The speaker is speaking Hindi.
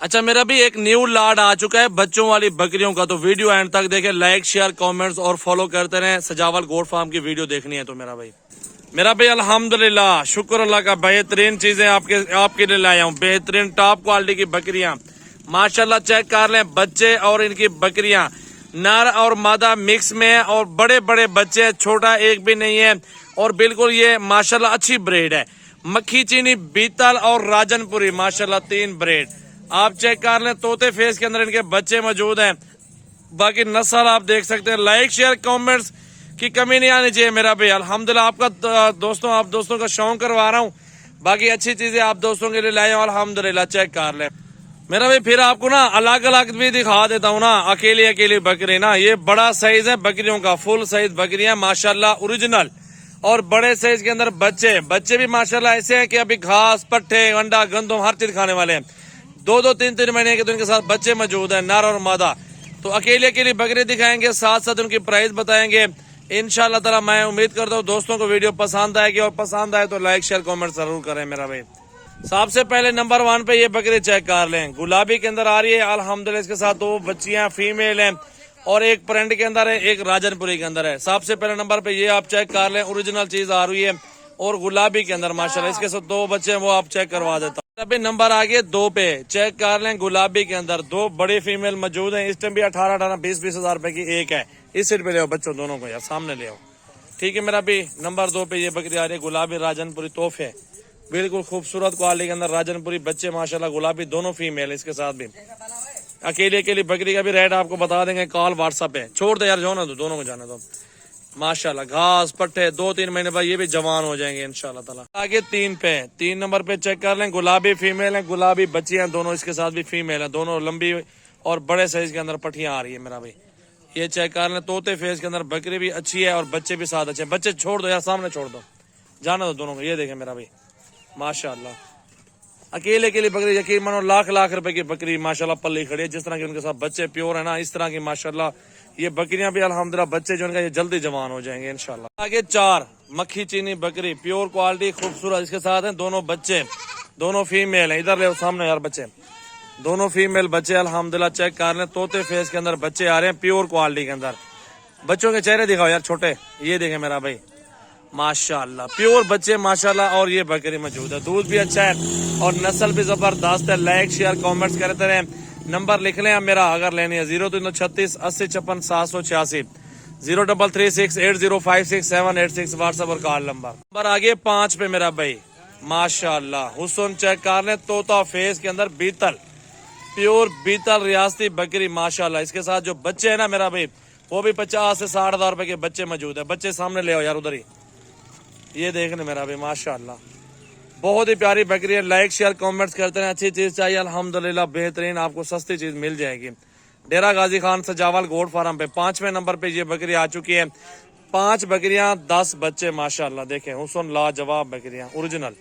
अच्छा, मेरा भी एक न्यू लाड आ चुका है बच्चों वाली बकरियों का, तो वीडियो एंड तक देखें, लाइक शेयर कमेंट्स और फॉलो करते रहें। सजावल गोट फार्म की वीडियो देखनी है तो मेरा भाई अल्हम्दुलिल्लाह, शुक्र अल्लाह का, बेहतरीन चीजें आपके लिए लाया हूँ। बेहतरीन टॉप क्वालिटी की बकरियां माशाल्लाह, चेक कर लें बच्चे और इनकी बकरियां नर और मादा मिक्स में है और बड़े बड़े बच्चे हैं, छोटा एक भी नहीं है। और बिल्कुल ये माशाल्लाह अच्छी ब्रीड है। मक्खी चीनी, बीतल और राजनपुरी माशाल्लाह 3 ब्रीड आप चेक कर लें। तोते फेस के अंदर इनके बच्चे मौजूद हैं। बाकी नस्ल आप देख सकते हैं। लाइक शेयर कमेंट्स की कमी नहीं आनी चाहिए मेरा भाई। अल्हम्दुलिल्लाह आपका दोस्तों, आप दोस्तों का शौक करवा रहा हूँ। बाकी अच्छी चीजें आप दोस्तों के लिए लाए हूँ अल्हम्दुलिल्लाह, चेक कर लें मेरा भाई। फिर आपको ना अलग अलग भी दिखा देता हूँ ना, अकेली अकेली बकरी ना, ये बड़ा साइज है बकरियों का, फुल साइज बकरियां माशाल्लाह ओरिजिनल। और बड़े साइज के अंदर बच्चे भी माशाल्लाह ऐसे हैं कि अभी घास, पट्टे, अंडा, गंदम हर चीज खाने वाले हैं। 2-2, 3-3 महीने के तो इनके साथ बच्चे मौजूद हैं, नर और मादा। तो अकेले अकेली बकरी दिखाएंगे, साथ साथ उनकी प्राइस बताएंगे इंशाल्लाह ताला। मैं उम्मीद करता हूँ दोस्तों को वीडियो पसंद आएगी, और पसंद आए तो लाइक शेयर कमेंट जरूर करें मेरा भाई। सबसे पहले नंबर 1 पे ये बकरी चेक कर लें, गुलाबी के अंदर आ रही है अल्हम्दुलिल्लाह। इसके साथ 2 बच्चियां फीमेल हैं और एक प्रिंट के अंदर है, एक राजनपुरी के अंदर है। सबसे पहले नंबर पे ये आप चेक कर लें, ओरिजिनल चीज आ रही है और गुलाबी के अंदर माशाल्लाह। इसके साथ 2 बच्चे हैं, वो आप चेक करवा देता हूँ। अभी नंबर आ गया 2 पे, चेक कर लें, गुलाबी के अंदर 2 बड़ी फीमेल मौजूद हैं। इस टाइम भी 18-18, 20-20 हजार रुपए की एक है। इस साइड पे ले आओ बच्चों दोनों को यार, सामने ले आओ, ठीक है मेरा भी। नंबर 2 पे ये बकरी आ रही है, गुलाबी राजनपुरी तोहफे, बिल्कुल खूबसूरत क्वालिटी के अंदर राजनपुरी बच्चे माशाल्लाह, गुलाबी दोनों फीमेल। इसके साथ भी अकेली अकेली बकरी का भी रेट आपको बता देंगे, कॉल व्हाट्सएप पे। छोड़ दे यार, जो ना दो, दोनों को जाने दो माशाल्लाह। घास पट्टे 2-3 महीने बाद ये भी जवान हो जाएंगे इंशाल्लाह ताला। आगे 3 पे, 3 नंबर पे चेक कर लें, गुलाबी फीमेल है, गुलाबी बच्ची हैं दोनों। इसके साथ भी फीमेल है, दोनों लंबी और बड़े साइज के अंदर पट्टियां आ रही है मेरा भाई। ये चेक कर लें, तोते फेस के अंदर बकरी भी अच्छी है और बच्चे भी साथ अच्छे। बच्चे छोड़ दो यार, सामने छोड़ दो, जाना दो दोनों को। ये देखें मेरा भाई माशाल्लाह, अकेले अकेली बकरी, यकीन मानो लाख लाख रुपए की बकरी माशाल्लाह पल्ली खड़ी है। जिस तरह के उनके साथ बच्चे प्योर है ना, इस तरह की माशाल्लाह ये बकरियां भी अल्हम्दुलिल्लाह, बच्चे जो उनका ये जल्दी जवान हो जाएंगे इंशाल्लाह। आगे 4 मक्खी चीनी बकरी, प्योर क्वालिटी, खूबसूरत। इसके साथ हैं दोनों बच्चे, दोनों फीमेल है। इधर ले सामने यार बच्चे, दोनों फीमेल बच्चे अल्हम्दुलिल्लाह। चेक कर लें, तोते फेस के अंदर बच्चे आ रहे हैं, प्योर क्वालिटी के अंदर। बच्चों के चेहरे दिखाओ यार छोटे, ये देखें मेरा भाई माशाल्लाह, प्योर बच्चे माशाल्लाह। और ये बकरी मौजूद है, दूध भी अच्छा है और नस्ल भी जबरदस्त है। लाइक शेयर कमेंट्स करते रहे। नंबर लिख लें मेरा अगर लेनी है, 0336 80 56 786, 0336 8056 व्हाट्सएप और कॉल नंबर। आगे 5 पे मेरा भाई माशाल्लाह, हुस्न चेक कर लें, तोता फेस के अंदर बीतल, प्योर बीतल रियासती बकरी माशाल्लाह। इसके साथ जो बच्चे है ना मेरा भाई, वो भी 50 से 60 हजार रुपए के बच्चे मौजूद है। बच्चे सामने ले आओ यार, उधर ही ये देखने मेरा भाई माशाल्लाह, बहुत ही प्यारी बकरी है। लाइक शेयर कमेंट्स करते हैं। अच्छी चीज चाहिए अल्हम्दुलिल्लाह, बेहतरीन आपको सस्ती चीज मिल जाएगी। डेरा गाजी खान सजावल गोट फार्म पे 5वें नंबर पे ये बकरी आ चुकी है। 5 बकरियां 10 बच्चे माशाल्लाह। देखें हुस्न लाजवाब बकरियां ओरिजिनल।